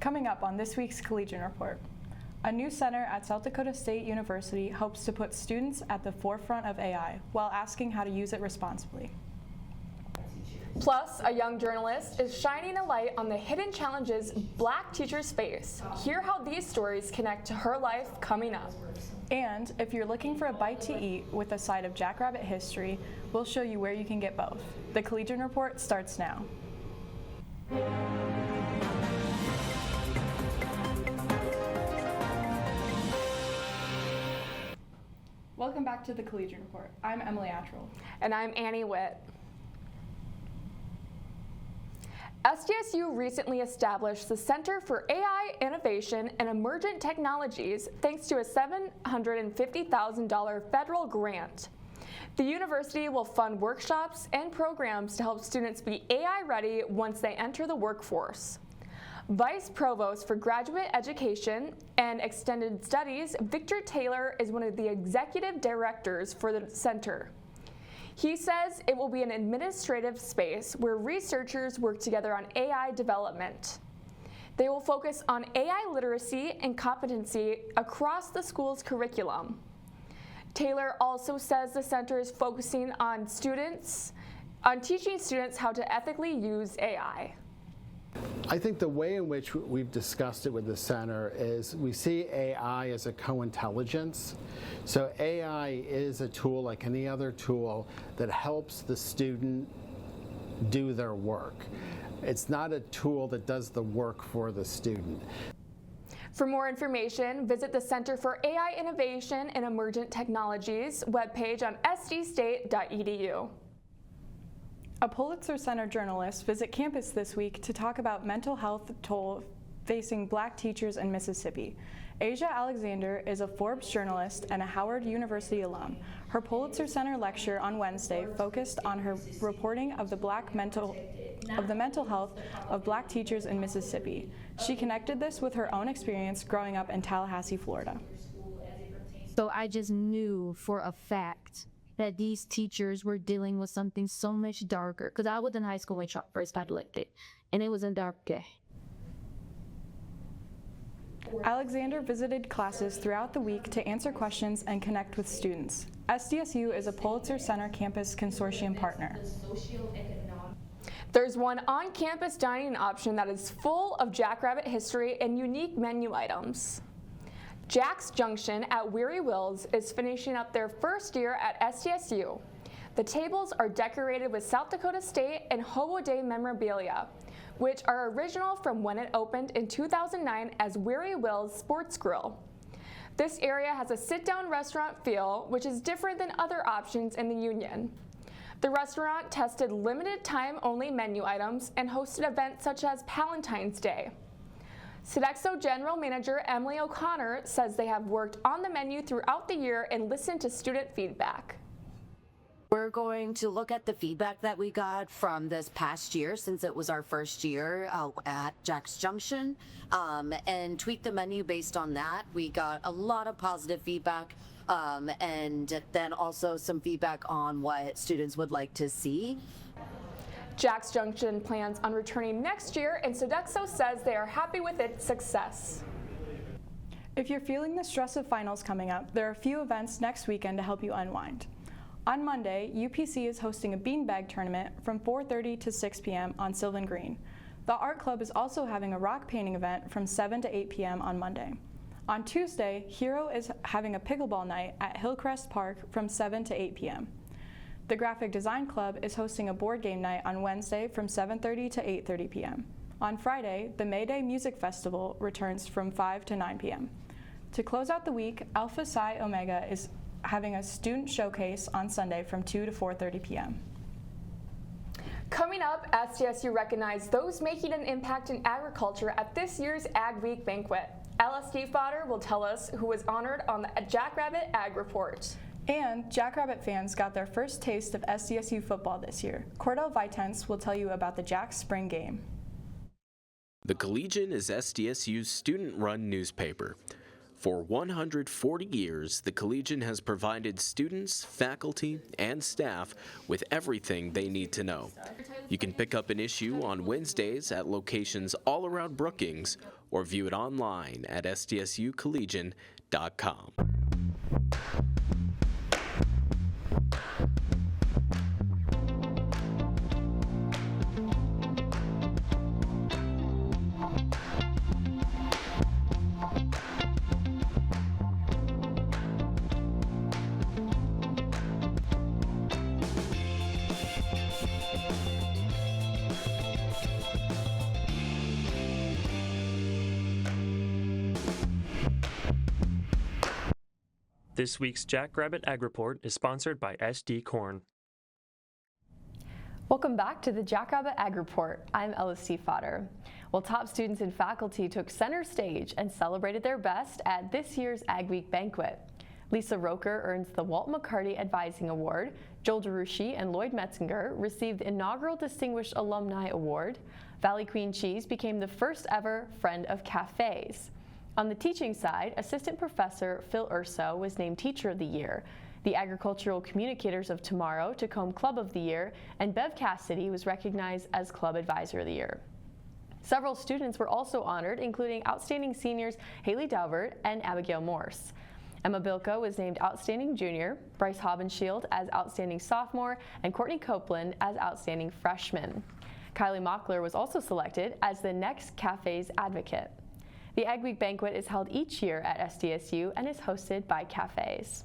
Coming up on this week's Collegian Report, a new center at South Dakota State University hopes to put students at the forefront of AI while asking how to use it responsibly. Plus, a young journalist is shining a light on the hidden challenges Black teachers face. Hear how these stories connect to her life coming up. And if you're looking for a bite to eat with a side of Jackrabbit history, we'll show you where you can get both. The Collegian Report starts now. Welcome back to the Collegian Report. I'm Emily Attrell. And I'm Annie Witt. SDSU recently established the Center for AI Innovation and Emergent Technologies thanks to a $750,000 federal grant. The university will fund workshops and programs to help students be AI ready once they enter the workforce. Vice Provost for Graduate Education and Extended Studies, Victor Taylor, is one of the executive directors for the center. He says it will be an administrative space where researchers work together on AI development. They will focus on AI literacy and competency across the school's curriculum. Taylor also says the center is focusing on teaching students how to ethically use AI. I think the way in which we've discussed it with the center is we see AI as a co-intelligence. So AI is a tool like any other tool that helps the student do their work. It's not a tool that does the work for the student. For more information, visit the Center for AI Innovation and Emergent Technologies webpage on sdstate.edu. A Pulitzer Center journalist visit campus this week to talk about mental health toll facing Black teachers in Mississippi. Asia Alexander is a Forbes journalist and a Howard University alum. Her Pulitzer Center lecture on Wednesday focused on her reporting of the mental health of Black teachers in Mississippi. She connected this with her own experience growing up in Tallahassee, Florida. So I just knew for a fact that these teachers were dealing with something so much darker. Because I was in high school when Trump first got elected, and it was a dark day. Alexander visited classes throughout the week to answer questions and connect with students. SDSU is a Pulitzer Center Campus Consortium partner. There's one on-campus dining option that is full of Jackrabbit history and unique menu items. Jack's Junction at Weary Wills is finishing up their first year at SDSU. The tables are decorated with South Dakota State and Hobo Day memorabilia, which are original from when it opened in 2009 as Weary Wills Sports Grill. This area has a sit-down restaurant feel, which is different than other options in the Union. The restaurant tested limited time only menu items and hosted events such as Palentine's Day. Sodexo General Manager Emily O'Connor says they have worked on the menu throughout the year and listened to student feedback. We're going to look at the feedback that we got from this past year, since it was our first year at Jack's Junction, and tweak the menu based on that. We got a lot of positive feedback, and then also some feedback on what students would like to see. Jack's Junction plans on returning next year, and Sodexo says they are happy with its success. If you're feeling the stress of finals coming up, there are a few events next weekend to help you unwind. On Monday, UPC is hosting a beanbag tournament from 4:30 to 6 p.m. on Sylvan Green. The Art Club is also having a rock painting event from 7 to 8 p.m. on Monday. On Tuesday, Hero is having a pickleball night at Hillcrest Park from 7 to 8 p.m. The Graphic Design Club is hosting a board game night on Wednesday from 7:30 to 8:30 p.m. On Friday, the May Day Music Festival returns from 5 to 9 p.m. To close out the week, Alpha Psi Omega is having a student showcase on Sunday from 2 to 4:30 p.m. Coming up, SDSU recognized those making an impact in agriculture at this year's Ag Week banquet. LSD Fodder will tell us who was honored on the Jackrabbit Ag Report. And Jackrabbit fans got their first taste of SDSU football this year. Cordell Vitens will tell you about the Jacks spring game. The Collegian is SDSU's student-run newspaper. For 140 years, the Collegian has provided students, faculty, and staff with everything they need to know. You can pick up an issue on Wednesdays at locations all around Brookings or view it online at sdsucollegian.com. This week's Jackrabbit Ag Report is sponsored by SD Corn. Welcome back to the Jackrabbit Ag Report. I'm Ellis Fodder. Well, top students and faculty took center stage and celebrated their best at this year's Ag Week banquet. Lisa Roker earns the Walt McCarty Advising Award. Joel DeRushi and Lloyd Metzinger received the inaugural Distinguished Alumni Award. Valley Queen Cheese became the first ever Friend of Cafes. On the teaching side, Assistant Professor Phil Urso was named Teacher of the Year. The Agricultural Communicators of Tomorrow took home Club of the Year, and Bev Cassidy was recognized as Club Advisor of the Year. Several students were also honored, including outstanding seniors Haley Daubert and Abigail Morse. Emma Bilko was named Outstanding Junior, Bryce Hobenshield as Outstanding Sophomore, and Courtney Copeland as Outstanding Freshman. Kylie Mockler was also selected as the Next Cafes Advocate. The Ag Week banquet is held each year at SDSU and is hosted by Cafes.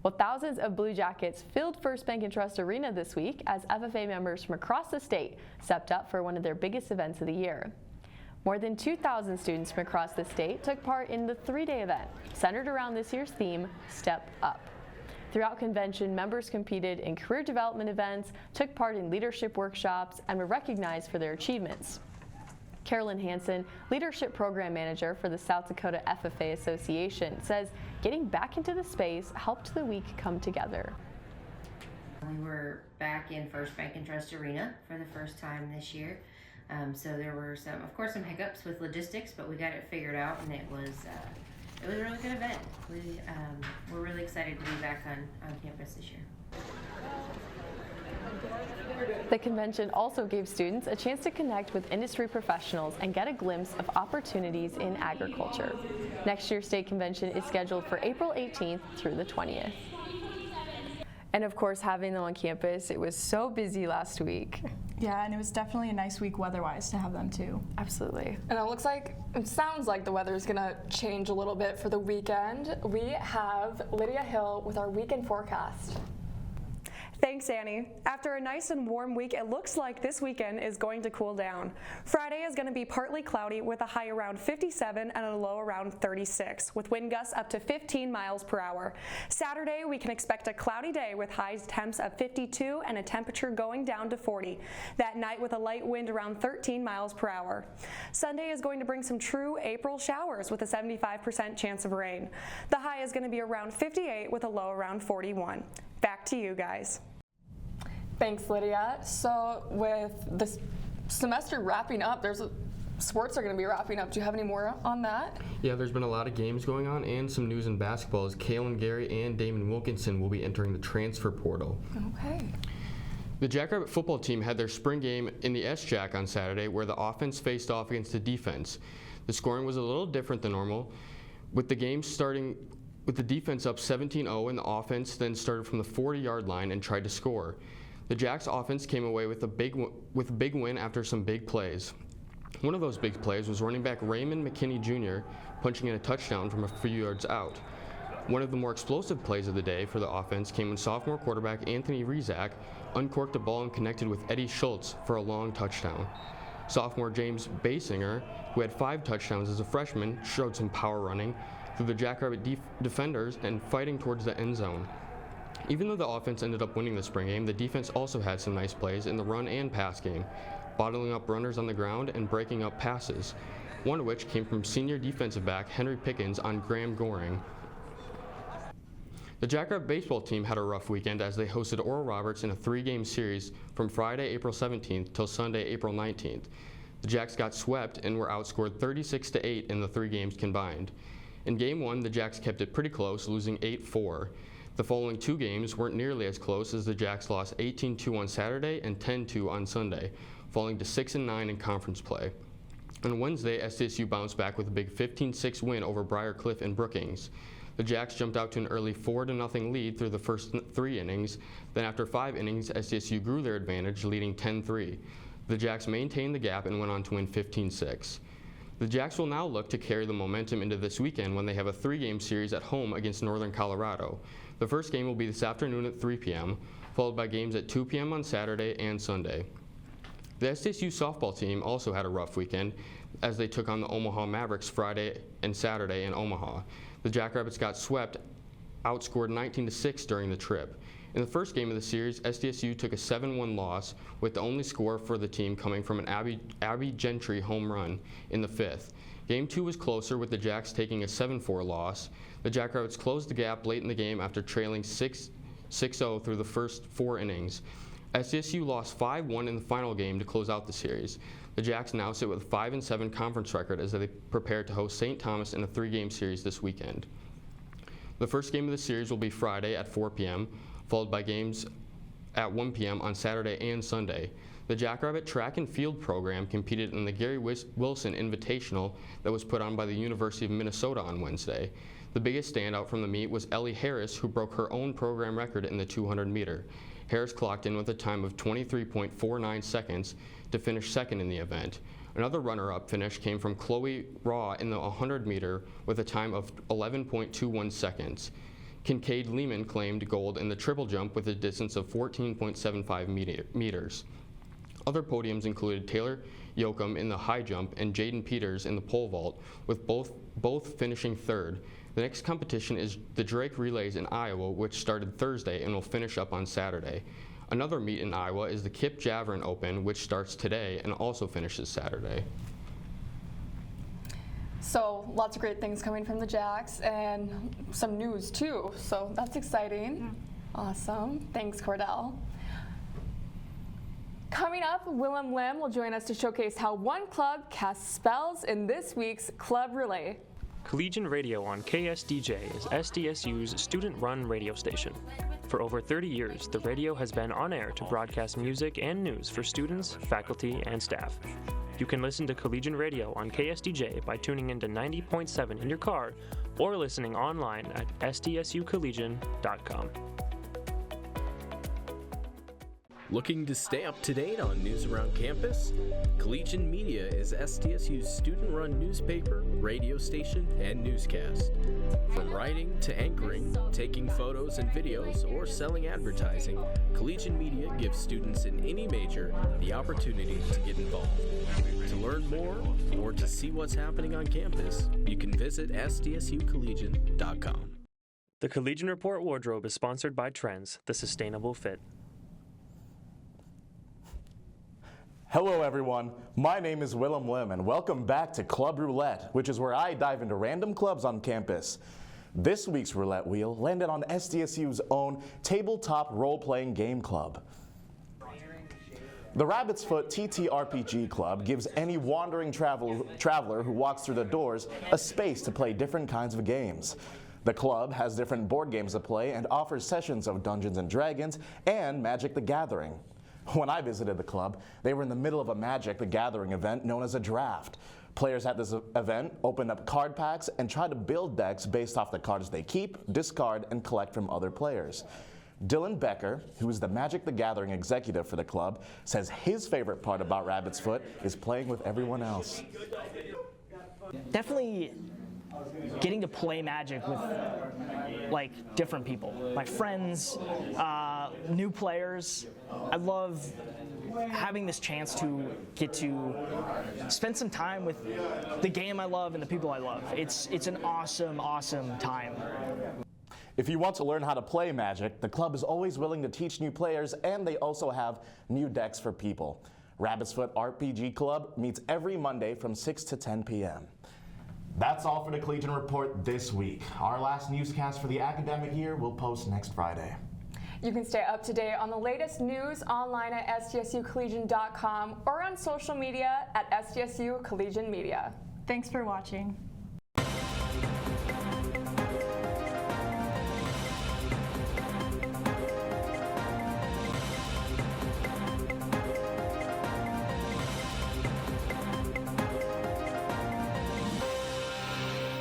Well, thousands of Blue Jackets filled First Bank & Trust Arena this week as FFA members from across the state stepped up for one of their biggest events of the year. More than 2,000 students from across the state took part in the three-day event, centered around this year's theme, Step Up. Throughout convention, members competed in career development events, took part in leadership workshops, and were recognized for their achievements. Carolyn Hansen, Leadership Program Manager for the South Dakota FFA Association, says getting back into the space helped the week come together. We were back in First Bank & Trust Arena for the first time this year. So there were some hiccups with logistics, but we got it figured out, and it was a really good event. We're really excited to be back on campus this year. The convention also gave students a chance to connect with industry professionals and get a glimpse of opportunities in agriculture. Next year's state convention is scheduled for April 18th through the 20th. And of course, having them on campus, it was so busy last week. Yeah, and it was definitely a nice week weather-wise to have them too. Absolutely. And it sounds like the weather is gonna change a little bit for the weekend. We have Lydia Hill with our weekend forecast. Thanks, Annie. After a nice and warm week, it looks like this weekend is going to cool down. Friday is going to be partly cloudy with a high around 57 and a low around 36, with wind gusts up to 15 miles per hour. Saturday, we can expect a cloudy day with high temps of 52 and a temperature going down to 40. That night with a light wind around 13 miles per hour. Sunday is going to bring some true April showers with a 75% chance of rain. The high is going to be around 58 with a low around 41. Back to you guys. Thanks, Lydia. So with the semester wrapping up, sports are going to be wrapping up. Do you have any more on that? Yeah, there's been a lot of games going on and some news in basketball as Kalen Gary and Damon Wilkinson will be entering the transfer portal. Okay. The Jackrabbit football team had their spring game in the S-Jack on Saturday where the offense faced off against the defense. The scoring was a little different than normal, with the game starting with the defense up 17-0 and the offense then started from the 40-yard line and tried to score. The Jacks offense came away with a big win after some big plays. One of those big plays was running back Raymond McKinney Jr. punching in a touchdown from a few yards out. One of the more explosive plays of the day for the offense came when sophomore quarterback Anthony Rizak uncorked the ball and connected with Eddie Schultz for a long touchdown. Sophomore James Basinger, who had 5 touchdowns as a freshman, showed some power running through the Jackrabbit defenders and fighting towards the end zone. Even though the offense ended up winning the spring game, the defense also had some nice plays in the run and pass game, bottling up runners on the ground and breaking up passes, one of which came from senior defensive back Henry Pickens on Graham Goring. The Jackrabbit baseball team had a rough weekend as they hosted Oral Roberts in a 3-game series from Friday, April 17th till Sunday, April 19th. The Jacks got swept and were outscored 36-8 in the 3 games combined. In Game 1, the Jacks kept it pretty close, losing 8-4. The following two games weren't nearly as close, as the Jacks lost 18-2 on Saturday and 10-2 on Sunday, falling to 6-9 in conference play. On Wednesday, SDSU bounced back with a big 15-6 win over Briarcliff and Brookings. The Jacks jumped out to an early 4-0 lead through the first 3 innings. Then after 5 innings, SDSU grew their advantage, leading 10-3. The Jacks maintained the gap and went on to win 15-6. The Jacks will now look to carry the momentum into this weekend when they have a 3-game series at home against Northern Colorado. The first game will be this afternoon at 3 p.m., followed by games at 2 p.m. on Saturday and Sunday. The SDSU softball team also had a rough weekend as they took on the Omaha Mavericks Friday and Saturday in Omaha. The Jackrabbits got swept, outscored 19-6 during the trip. In the first game of the series, SDSU took a 7-1 loss, with the only score for the team coming from an Abby Gentry home run in the 5th. Game 2 was closer, with the Jacks taking a 7-4 loss. The Jackrabbits closed the gap late in the game after trailing 6-0 through the first 4 innings. SDSU lost 5-1 in the final game to close out the series. The Jacks now sit with a 5-7 conference record as they prepare to host St. Thomas in a 3-game series this weekend. The first game of the series will be Friday at 4 p.m., followed by games at 1 p.m. on Saturday and Sunday. The Jackrabbit track and field program competed in the Gary Wilson Invitational that was put on by the University of Minnesota on Wednesday. The biggest standout from the meet was Ellie Harris, who broke her own program record in the 200-meter. Harris clocked in with a time of 23.49 seconds to finish second in the event. Another runner-up finish came from Chloe Raw in the 100-meter with a time of 11.21 seconds. Kincaid Lehman claimed gold in the triple jump with a distance of 14.75 meters. Other podiums included Taylor Yoakum in the high jump and Jaden Peters in the pole vault, with both finishing third. The next competition is the Drake Relays in Iowa, which started Thursday and will finish up on Saturday. Another meet in Iowa is the Kip Javerin Open, which starts today and also finishes Saturday. So lots of great things coming from the Jacks and some news too, so that's exciting. Awesome. Thanks, Cordell. Coming up, Willem Lim will join us to showcase how one club casts spells in this week's Club Relay. Collegian Radio on KSDJ is SDSU's student-run radio station. For over 30 years, the radio has been on air to broadcast music and news for students, faculty, and staff. You can listen to Collegian Radio on KSDJ by tuning into 90.7 in your car or listening online at sdsucollegian.com. Looking to stay up to date on news around campus? Collegian Media is SDSU's student-run newspaper, radio station, and newscast. From writing to anchoring, taking photos and videos, or selling advertising, Collegian Media gives students in any major the opportunity to get involved. To learn more or to see what's happening on campus, you can visit sdsucollegian.com. The Collegian Report wardrobe is sponsored by Trends, the sustainable fit. Hello everyone, my name is Willem Lim and welcome back to Club Roulette, which is where I dive into random clubs on campus. This week's roulette wheel landed on SDSU's own tabletop role-playing game club. The Rabbit's Foot TTRPG Club gives any wandering traveler who walks through the doors a space to play different kinds of games. The club has different board games to play and offers sessions of Dungeons & Dragons and Magic the Gathering. When I visited the club, they were in the middle of a Magic the Gathering event known as a draft. Players at this event opened up card packs and tried to build decks based off the cards they keep, discard, and collect from other players. Dylan Becker, who is the Magic the Gathering executive for the club, says his favorite part about Rabbit's Foot is playing with everyone else. Definitely getting to play Magic with different people, my friends, new players. I love having this chance to get to spend some time with the game I love and the people I love. It's an awesome, awesome time. If you want to learn how to play Magic, the club is always willing to teach new players, and they also have new decks for people. Rabbit's Foot RPG Club meets every Monday from 6 to 10 p.m. That's all for the Collegian Report this week. Our last newscast for the academic year will post next Friday. You can stay up to date on the latest news online at sdsucollegian.com or on social media at SDSU Collegian Media. Thanks for watching.